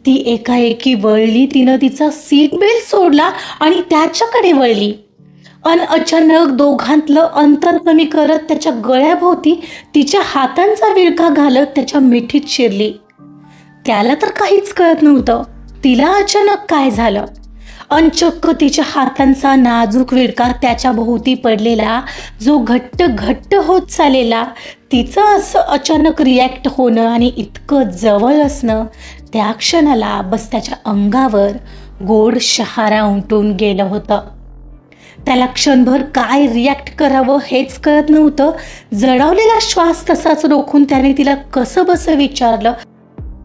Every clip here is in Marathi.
ती एकाएकी वळली, तिनं तिचा सीट बेल्ट सोडला आणि त्याच्याकडे वळली. अचानक दोघांतलं अंतर कमी करत त्याच्या गळ्याभोवती तिच्या हातांचा विळखा घालत त्याच्या मिठीत शिरली. त्याला तर काहीच कळत नव्हतं तिला अचानक काय झालं. चक्क तिच्या हातांचा नाजूक विळखा त्याच्या भोवती पडलेला, जो घट्ट घट्ट होत चाललेला, तिचं असं अचानक रिॲक्ट होणं आणि इतकं जवळ असणं त्या क्षणाला बस त्याच्या अंगावर गोड शहारा उमटून गेलं होतं. त्याला क्षणभर काय रिॲक्ट करावं हेच कळत नव्हतं. जळवलेला श्वास तसाच रोखून त्याने तिला कसं बसं विचारलं,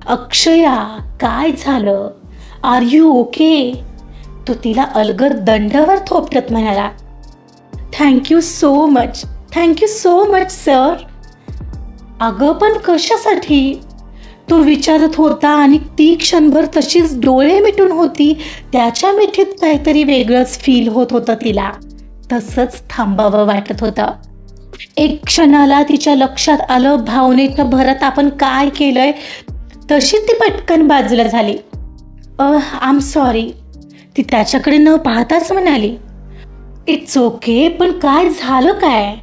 अक्षया काय झालं, आर यू ओके? तो तिला अलगद दंडावर थोपटत म्हणाला, थँक्यू सो मच सर. अगं पण कशासाठी? तो विचारत होता आणि ती क्षणभर तशीच डोळे मिटून होती. त्याच्या मिठीत काहीतरी वेगळंच फील होत होतं तिला. तसंच थांबावं वाटत होतं. एक क्षणाला तिच्या लक्षात आलं भावनेच्या भरात आपण काय केलंय. तशी ती पटकन बाजूला झाली. आय एम सॉरी, ती त्याच्याकडे न पाहताच म्हणाली. इट्स ओके, पण काय झालं काय?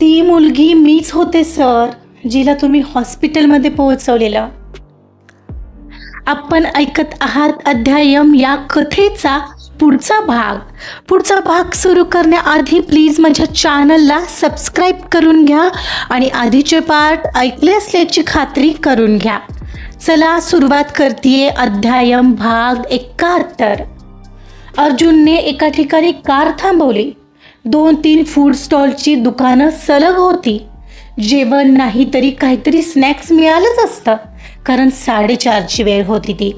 ती मुलगी मीच होते सर, जिला तुम्ही हॉस्पिटलमध्ये पोहोचवलेलं. आपण ऐकत आहात अध्यायम या कथेचा पुढचा भाग सुरू करण्याआधी प्लीज माझ्या चॅनलला सबस्क्राईब करून घ्या आणि आधीचे पार्ट ऐकले असल्याची खात्री करून घ्या. चला सुरुवात करतेय. अध्यायम भाग 71. अर्जुनने एका ठिकाणी कार थांबवली. 2-3 फूड स्टॉलची दुकानं सलग होती. जेवण नाही तरी काहीतरी स्नॅक्स मिळालंच असतं, कारण 4:30ची वेळ होती ती.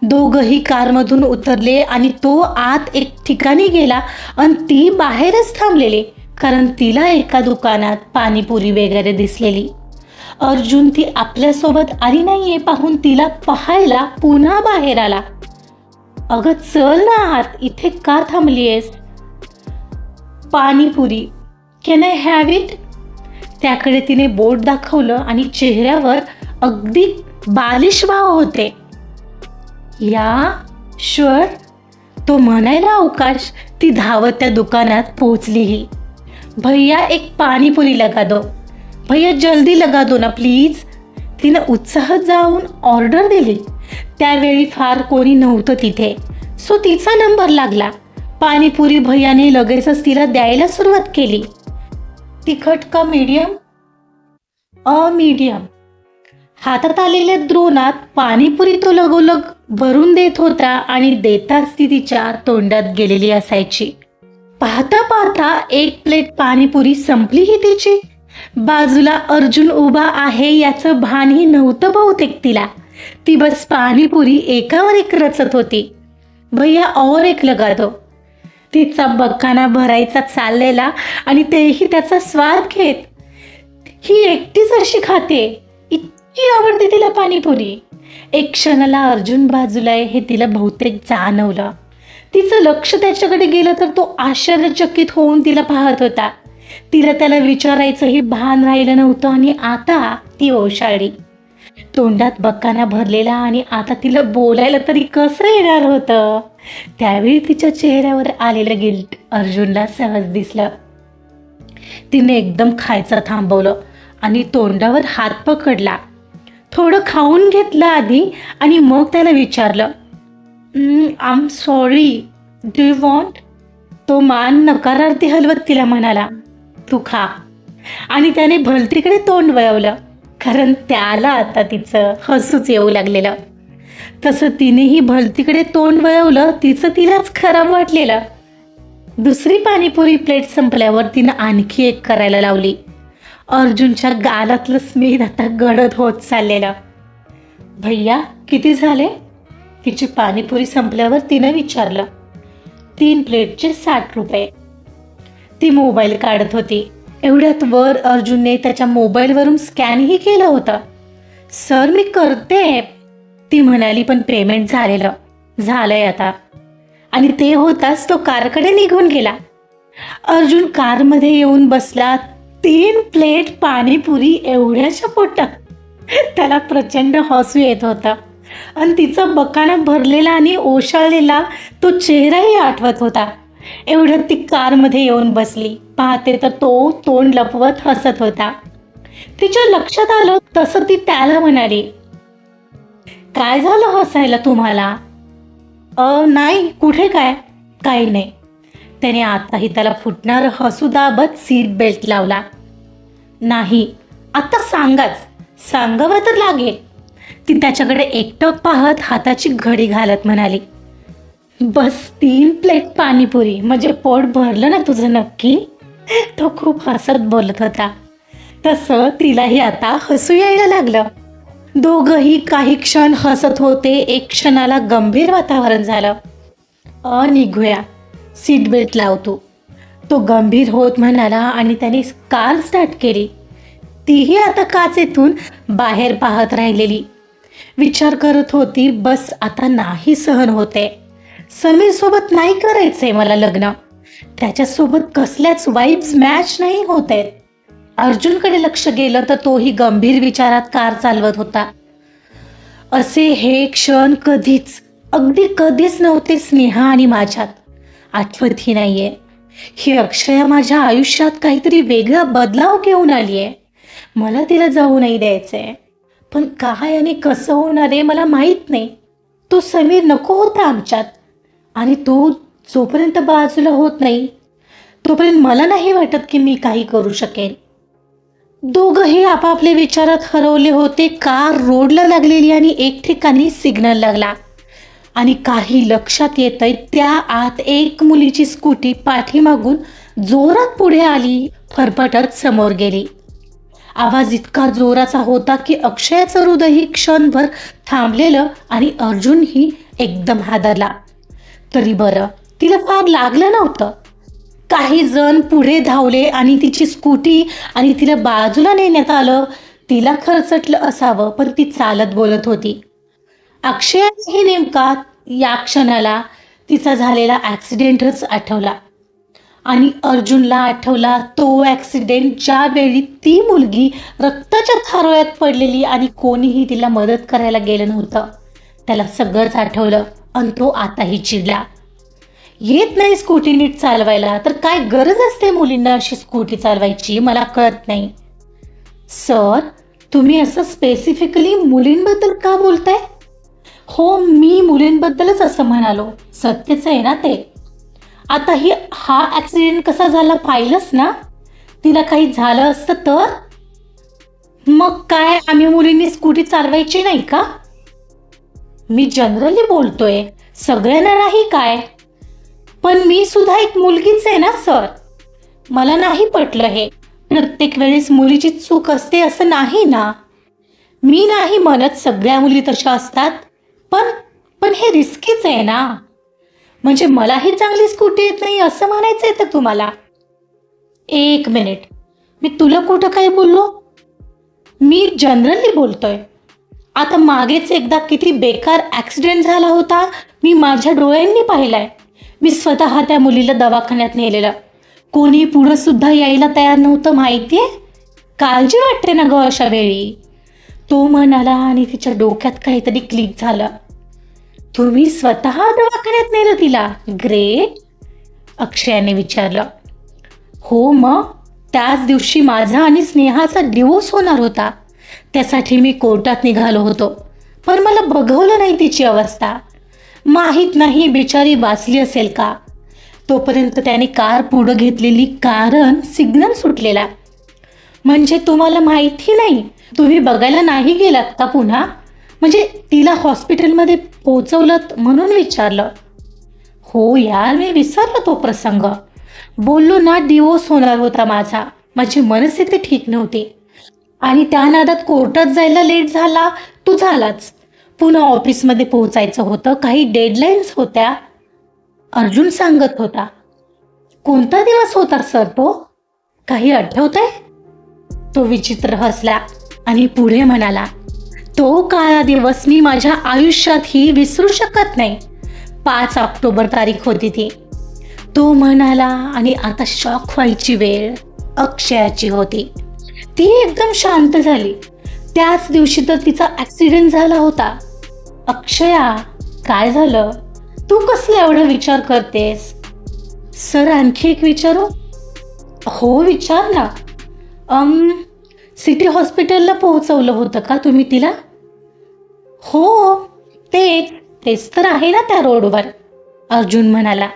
दोघंही कारमधून उतरले आणि तो आत एक ठिकाणी गेला आणि ती बाहेरच थांबलेली, कारण तिला एका दुकानात पाणीपुरी वगैरे दिसलेली. अर्जुन ती आपल्यासोबत आली नाहीये पाहून तिला पाहायला पुन्हा बाहेर आला. अगं चल ना आत, इथे का थांबलीयस? Panipuri, can I have it? त्याकडे तिने बोट दाखवलं आणि चेहऱ्यावर अगदी बालिश भाव होते. या शुअर, तो म्हणायला अवकाश ती धावत त्या दुकानात पोहोचलीही. भैया एक पाणीपुरी लगा दो, भैया जल्दी लगा दो ना प्लीज. तिनं उत्साहात जाऊन ऑर्डर दिली. त्यावेळी फार कोणी नव्हतं तिथे, सो तिचा नंबर लागला. पाणीपुरी भैयाने लगेचच तिला द्यायला सुरुवात केली. तिखट का मीडियम? मीडियम. हातात आलेल्या द्रोणात पाणीपुरी तो लगोलग भरून देत होता आणि देताच ती तिच्या तोंडात गेलेली असायची. पाहता पाहता एक प्लेट पाणीपुरी संपलीही तिची. बाजूला अर्जुन उभा आहे याचं भानही नव्हतं बहुतेक तिला. ती बस पाणीपुरी एकावर एक रचत होती. भैया और एक लगा दो. तिचा बक्काना भरायचा चाललेला आणि तेही त्याचा स्वाद घेत. ही एकटीच अशी खाते, इतकी आवडते तिला पाणीपुरी. एक क्षणाला अर्जुन बाजूला आहे हे तिला बहुतेक जाणवलं. तिचं लक्ष त्याच्याकडे गेलं तर तो आश्चर्यचकित होऊन तिला पाहत होता. तिला त्याला विचारायचंही भान राहिलं नव्हतं आणि आता ती ओशाळली. तोंडात बक्काना भरलेला आणि आता तिला बोलायला तरी कसं येणार होतं. त्यावेळी तिच्या चेहऱ्यावर आलेलं गिल्ट अर्जुनला सहज दिसलं. तिने एकदम खायचं थांबवलं आणि तोंडावर हात पकडला. थोडं खाऊन घेतलं आधी आणि मग त्याला विचारलं, I am sorry, do you want? तो मान नकारार्थी हलवत तिला म्हणाला, तू खा. आणि त्याने भलतीकडे तोंड वळवलं, कारण त्याला आता तिचं हसूच येऊ लागलेलं. तसं तिनेही भलतीकडे तोंड वळवलं. तिचं तिलाच खराब वाटलेलं. दुसरी पाणीपुरी प्लेट संपल्यावर तिनं आणखी एक करायला लावली. अर्जुनच्या गालातलं स्मित आता गडद होत चाललेलं. भैया किती झाले? तिची पाणीपुरी संपल्यावर तिनं विचारलं. 3 प्लेटचे 60 रुपये. ती मोबाईल काढत होती. एवढ्यात वर अर्जुनने त्याच्या मोबाईलवरून स्कॅनही केलं होतं. सर मी करते, ती म्हणाली, पण पेमेंट झालंय आता. आणि ते होताच तो कारकडे निघून गेला. अर्जुन कारमध्ये येऊन बसला. 3 प्लेट पाणीपुरी एवढ्याच्या पोटात. त्याला प्रचंड हसू येत होतं. आणि तिचा बकाणा भरलेला आणि ओशाळलेला तो चेहराही आठवत होता. एवढ्यात ती कारमध्ये येऊन बसली. पाहते तर तो तोंड लपवत हसत होता. तिच्या लक्षात आलं तसं ती त्याला म्हणाली, काय झालं हसायला तुम्हाला? नाही, कुठे काय? काही नाही. त्याने आताही त्याला फुटणारं हसू दाबत सीट बेल्ट लावला. नाही, आता सांगावं तर लागेल. ती त्याच्याकडे एकटक पाहत हाताची घडी घालत म्हणाली, बस 3 प्लेट पाणीपुरी म्हणजे पोट भरलं ना तुझं नक्की? तो खूप हसत बोलत होता. तसं तिलाही आता हसू यायला लागलं. दोघंही काही क्षण हसत होते. एक क्षणाला गंभीर वातावरण झालं. निघूया, सीट बेल्ट लावतो, तो गंभीर होत म्हणाला आणि त्याने कार स्टार्ट केली. तीही आता काचेतून बाहेर पाहत राहिलेली. विचार करत होती, बस आता नाही सहन होते. समीर सोबत नाही करायचंय मला लग्न. त्याच्यासोबत कसल्याच वाईब्स मॅच नाही होते. अर्जुनकडे लक्ष गेलं तर तोही गंभीर विचारात कार चालवत होता. असे हे क्षण अगदी कधीच नव्हते स्नेहा आणि माझ्यात. आठवतही नाहीये. ही अक्षया माझ्या आयुष्यात काहीतरी वेगळा बदलाव घेऊन आली आहे. मला तिला जाऊ नाही द्यायचंय, पण काय आणि कसं होणार आहे मला माहीत नाही. तो समीर नको होता आमच्यात, आणि तो जोपर्यंत बाजूला होत नाही तोपर्यंत मला नाही वाटत की मी काही करू शकेन. दोघंही आपापल्या विचारात हरवले होते. कार रोडला लागलेली आणि एक ठिकाणी सिग्नल लागला आणि काही लक्षात येतंय त्या आत एक मुलीची स्कूटी पाठीमागून जोरात पुढे आली, फरफटत समोर गेली. आवाज इतका जोराचा होता की अक्षयाचं हृदयही क्षणभर थांबलेलं आणि अर्जुनही एकदम हादरला. तरी बरं, तिला फार लागलं नव्हतं. काही जण पुढे धावले आणि तिची स्कूटी आणि तिला बाजूला नेण्यात आलं. तिला खरचटलं असावं, पण ती चालत बोलत होती. अक्षयालाही नेमका या क्षणाला तिचा झालेला ॲक्सिडेंटच आठवला आणि अर्जुनला आठवला तो ॲक्सिडेंट, ज्यावेळी ती मुलगी रक्ताच्या थारोळ्यात पडलेली आणि कोणीही तिला मदत करायला गेलं नव्हतं. त्याला सगळंच आठवलं आणि तो आताही चिडला. येत नाही स्कूटी नीट चालवायला तर काय गरज असते मुलींना अशी स्कूटी चालवायची, मला कळत नाही. सर, तुम्ही असं स्पेसिफिकली मुलींबद्दल का बोलताय? हो, मी मुलींबद्दलच असं म्हणालो. सत्यच आहे ना ते. आता हा ॲक्सिडेंट कसा झाला पाहिलंच ना. तिला काही झालं असतं तर? मग काय आम्ही मुलींनी स्कूटी चालवायची नाही का? मी जनरली बोलतोय, सगळ्यांना नाही काय. पण मी सुद्धा एक मुलगीच आहे ना सर. मला नाही पटलं हे. प्रत्येक वेळेस मुलीची चूक असते असं नाही ना. मी नाही म्हणत सगळ्या मुली तशा असतात, पण हे रिस्कीच आहे ना. म्हणजे मलाही चांगली स्कूटी येत नाही असं म्हणायचं आहे तर तुम्हाला? एक मिनिट, मी तुला कुठं काय बोललो? मी जनरली बोलतोय. आता मागेच एकदा किती बेकार ॲक्सिडेंट झाला होता, मी माझ्या डोळ्यांनी पाहिलाय. मी स्वतः त्या मुलीला दवाखान्यात नेलेलं. कोणी पुढं सुद्धा यायला तयार नव्हतं, माहितीये. काळजी वाटते ना ग अशा वेळी, तो म्हणाला आणि तिच्या डोक्यात काहीतरी क्लिक झालं. तुम्ही स्वतः दवाखान्यात नेलं तिला? ग्रेट, अक्षयाने विचारलं. हो, मग त्याच दिवशी माझा आणि स्नेहाचा डिवोर्स होणार होता. त्यासाठी मी कोर्टात निघालो होतो, पण मला बघवलं नाही तिची अवस्था. माहीत नाही बिचारी वाचली असेल का. तोपर्यंत त्याने कार पुढं घेतलेली, कारण सिग्नल सुटलेला. म्हणजे तुम्हाला माहिती नाही, तुम्ही बघायला नाही गेलात का पुन्हा? म्हणजे तिला हॉस्पिटलमध्ये पोहोचवलं म्हणून विचारलं. हो यार, मी विसरलो तो प्रसंग. बोललो ना, डिवोर्स होणार होता माझा. माझी मनस्थिती ठीक नव्हती आणि त्या नादात कोर्टात जायला लेट झाला. तो झालाच. पुन्हा ऑफिसमध्ये पोहोचायचं होतं, काही डेडलाईन्स होत्या. अर्जुन सांगत होता. कोणता दिवस होता सर तो? काही आठवतंय? तो विचित्र हसला आणि पुढे म्हणाला, तो काळा दिवस मी माझ्या आयुष्यातही विसरू शकत नाही. 5 ऑक्टोबर तारीख होती ती. तो म्हणाला आणि आता शॉक व्हायची वेळ अक्षयाची होती. ती एकदम शांत झाली. त्याच दिवशी तर तिचा ॲक्सिडेंट झाला होता. अक्षया, काय झालं? तू कसला एवढा विचार करतेस? सर, आणखी एक विचारू? हो, विचार ना. सिटी हॉस्पिटलला पोहोचवलं होतं का तुम्ही तिला? हो, तेच तेच तर आहे ना त्या रोडवर, अर्जुन म्हणाला.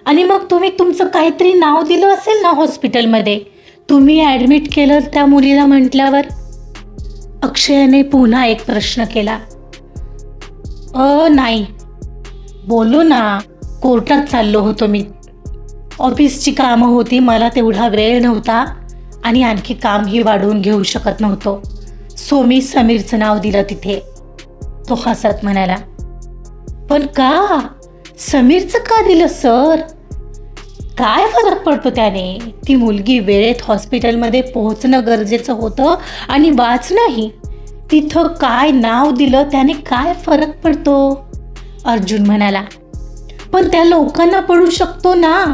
आणि मग तुम्ही तुमचं काहीतरी नाव दिलं असेल ना हॉस्पिटलमध्ये, तुम्ही ॲडमिट केलं त्या मुलीला म्हटल्यावर? अक्षयाने पुन्हा एक प्रश्न केला. नाही. बोललो ना, कोर्टात चाललो होतो मी. ऑफिसची कामं होती, मला तेवढा वेळ नव्हता आणि आणखी कामही वाढवून घेऊ शकत नव्हतो. सो मी समीरचं नाव दिलं तिथे. तो हसत म्हणाला. पण का? समीरचं का दिलं सर? काय फरक पडतो त्याने? ती मुलगी वेळेत हॉस्पिटलमध्ये पोहोचणं गरजेचं होतं आणि वाचणंही. तिथं काय नाव दिलं त्याने काय फरक पडतो? अर्जुन म्हणाला. पण त्या लोकांना पडू शकतो ना.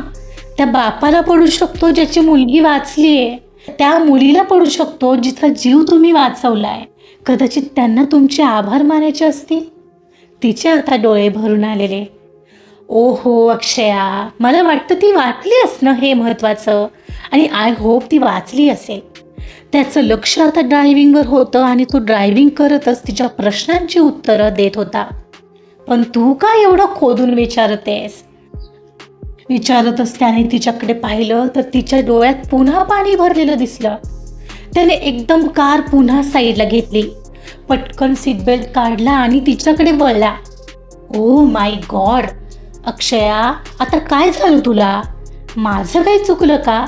त्या बापाला पडू शकतो ज्याची मुलगी वाचलीये. त्या मुलीला पडू शकतो जिचा जीव तुम्ही वाचवलाय. कदाचित त्यांना तुमचे आभार मानायचे असतील. तिचे आता डोळे भरून आलेले. ओहो अक्षया, मला वाटतं ती वाचली असणं हे महत्त्वाचं, आणि आय होप ती वाचली असेल. त्याचं लक्ष आता ड्रायव्हिंगवर होतं आणि तो ड्रायव्हिंग करतच तिच्या प्रश्नांची उत्तरं देत होता. पण तू का एवढं खोदून विचारतेस? विचारतच त्याने तिच्याकडे पाहिलं तर तिच्या डोळ्यात पुन्हा पाणी भरलेलं दिसलं. त्याने एकदम कार पुन्हा साईडला घेतली, पटकन सीट बेल्ट काढला आणि तिच्याकडे वळला. ओ माय गॉड अक्षया, आता काय झालं तुला? माझं काही चुकलं का?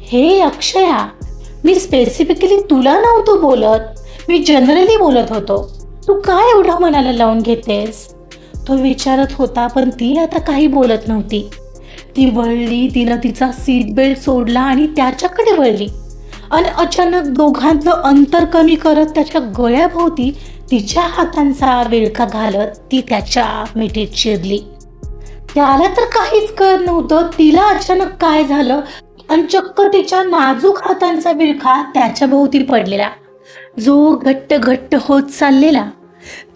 हे अक्षया, मी स्पेसिफिकली तुला नव्हतो बोलत, मी जनरली बोलत होतो. तू काय एवढं मनाला लावून घेतेस? तो विचारत होता, पण ती आता काही बोलत नव्हती. ती वळली, तिनं तिचा सीट बेल्ट सोडला आणि त्याच्याकडे वळली आणि अचानक दोघांचं अंतर कमी करत त्याच्या गळ्याभोवती तिच्या हातांचा विळखा घालत ती त्याच्या मिठीत शिरली. त्याला तर काहीच कळत नव्हतं तिला अचानक काय झालं, आणि चक्क तिच्या नाजूक हातांचा विळखा त्याच्या भोवती पडलेला, जो घट्ट घट्ट होत चाललेला.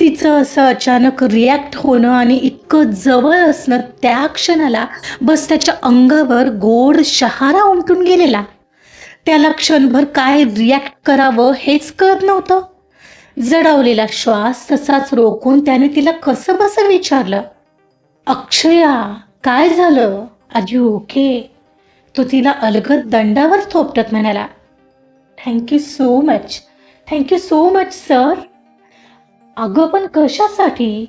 तिचं असं अचानक रिॲक्ट होणं आणि इतकं जवळ असणं त्या क्षणाला बस त्याच्या अंगावर गोड शहारा उमटून गेलेला. त्याला क्षणभर काय रिॲक्ट करावं हेच कळत नव्हतं. जडावलेला श्वास तसाच रोखून त्याने तिला कसं बसं विचारलं. अक्षया, काय झालं? Are you okay? तो तिला अलगद दंडावर थोपटत म्हणाला. Thank you so much, thank you so much sir. अगं पण कशासाठी?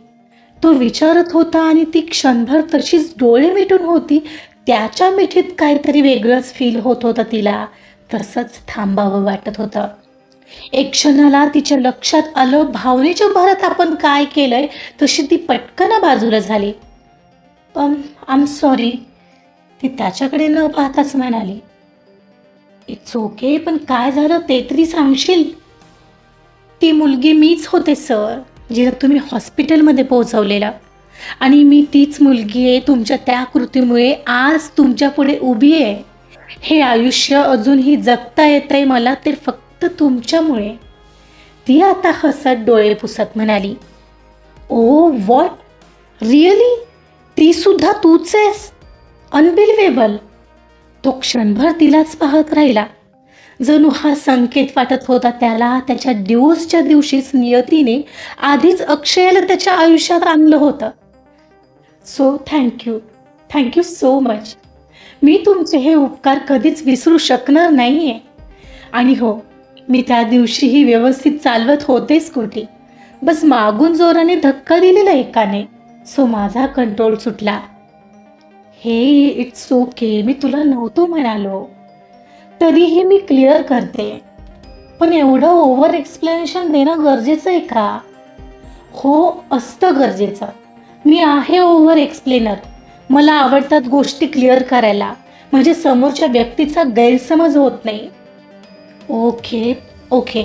तो विचारत होता आणि ती क्षणभर तशीच डोळे मिटून होती. त्याच्या मिठीत काहीतरी वेगळंच फील होत होतं तिला. तसंच थांबावं वाटत होतं. एक क्षणाला तिच्या लक्षात आलं, भावनेच्या भरात आपण काय केलंय. तशी ती पटकन बाजूला झाली. आय एम सॉरी, ती त्याच्याकडे न पाहताच म्हणाली. इट्स ओके, पण काय झालं ते तरी सांगशील? ती मुलगी मीच होते सर, जिला तुम्ही हॉस्पिटलमध्ये पोहोचवलेलं, आणि मी तीच मुलगी आहे तुमच्या त्या कृतीमुळे आज तुमच्या पुढे उभी आहे. हे आयुष्य अजूनही जगता येतंय मला ते फक्त तुमच्यामुळे. ती आता हसत डोळे पुसत म्हणाली. ओ व्हॉट, रिअली? ती सुद्धा तूच आहेस? अनबिलिव्हेबल. तो क्षणभर तिलाच पाहत राहिला, जणू हा संकेत वाटत होता त्याला. त्याच्या डिवोर्सच्या दिवशीच नियतीने आधीच अक्षयाला त्याच्या आयुष्यात आणलं होतं. So thank you so much. मी तुमचे हे उपकार कधीच विसरू शकणार नाही आहे. आणि हो, मी त्या दिवशीही व्यवस्थित चालवत होते स्कूटी, बस मागून जोराने धक्का दिलेला एकाने, सो माझा कंट्रोल सुटला. हे इट्स ओके, मी तुला नव्हतो म्हणालो, तरीही मी क्लिअर करते. पण एवढं ओव्हर एक्सप्लेनेशन देणं गरजेचं आहे का? हो, असतं गरजेचं. मी आहे ओव्हर एक्सप्लेनर. मला आवडतात गोष्टी क्लिअर करायला, म्हणजे समोरच्या व्यक्तीचा गैरसमज होत नाही. ओके,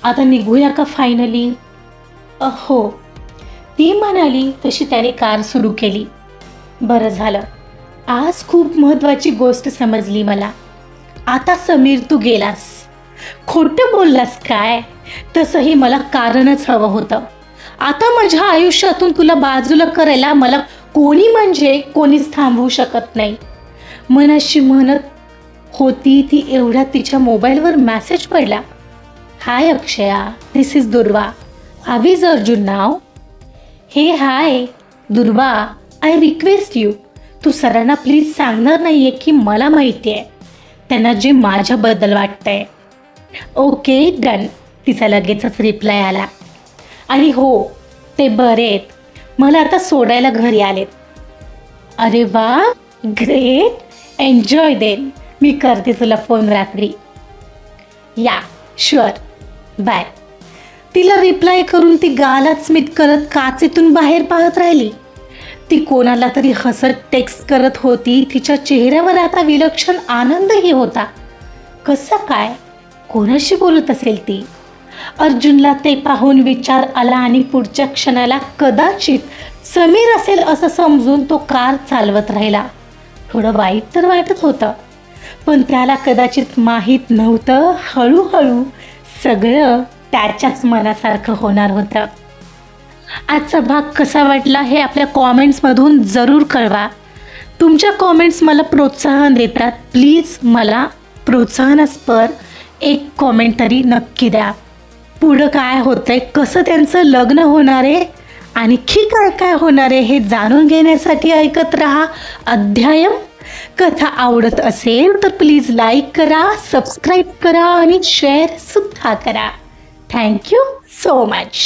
आता निघूया का फायनली? हो, ती म्हणाली तशी त्याने कार सुरू केली. बरं झालं, आज खूप महत्त्वाची गोष्ट समजली मला. आता समीर, तू गेलास, खोटं बोललास काय? तसंही मला कारणच हवं होतं. आता माझ्या आयुष्यातून तुला बाजूला करायला मला कोणी म्हणजे कोणीच थांबवू शकत नाही. मनाशी म्हणत होती ती एवढ्यात तिच्या मोबाईलवर मेसेज पडला. हाय अक्षया, दिस इज दुर्वा. हाव इज अर्जुन नाव? हे हाय दुर्वा, आय रिक्वेस्ट यू, तू सरांना प्लीज सांगणार नाहीये की मला माहिती आहे त्यांना जे माझ्याबद्दल वाटतंय. ओके डन, तिचा लगेचच रिप्लाय आला. आणि हो, ते बरे आहेत, मला आता सोडायला घरी आलेत. अरे वा, ग्रेट, एन्जॉय देन, मी करते तुला फोन रात्री. या शुअर, बाय. तिला रिप्लाय करून ती गालात स्मित करत काचेतून बाहेर पाहत राहिली. ती कोणाला तरी हसत टेक्स्ट करत होती. तिच्या चेहऱ्यावर आता विलक्षण आनंदही होता. कसं काय, कोणाशी बोलत असेल ती? अर्जुनला ते पाहून विचार आला आणि पुढच्या क्षणाला कदाचित समीर असेल असं समजून तो कार चालवत राहिला. थोडं वाईट तर वाटत होतं, पण त्याला कदाचित माहीत नव्हतं हळूहळू सगळं त्याच्याच मनासारखं होणार होतं. आजचा भाग कसा वाटला हे आपल्या कॉमेंट्समधून जरूर कळवा. तुमच्या कॉमेंट्स मला प्रोत्साहन देतात. प्लीज मला प्रोत्साहनास्पद एक कॉमेंट तरी नक्की द्या. पुढं काय होतंय, कसं त्यांचं लग्न होणार आहे, आणखी काय काय होणार आहे हे जाणून घेण्यासाठी ऐकत रहा अध्यायम. कथा आवडत असेल तर प्लीज लाईक करा, सबस्क्राईब करा आणि शेअर सुद्धा करा. Thank you so much.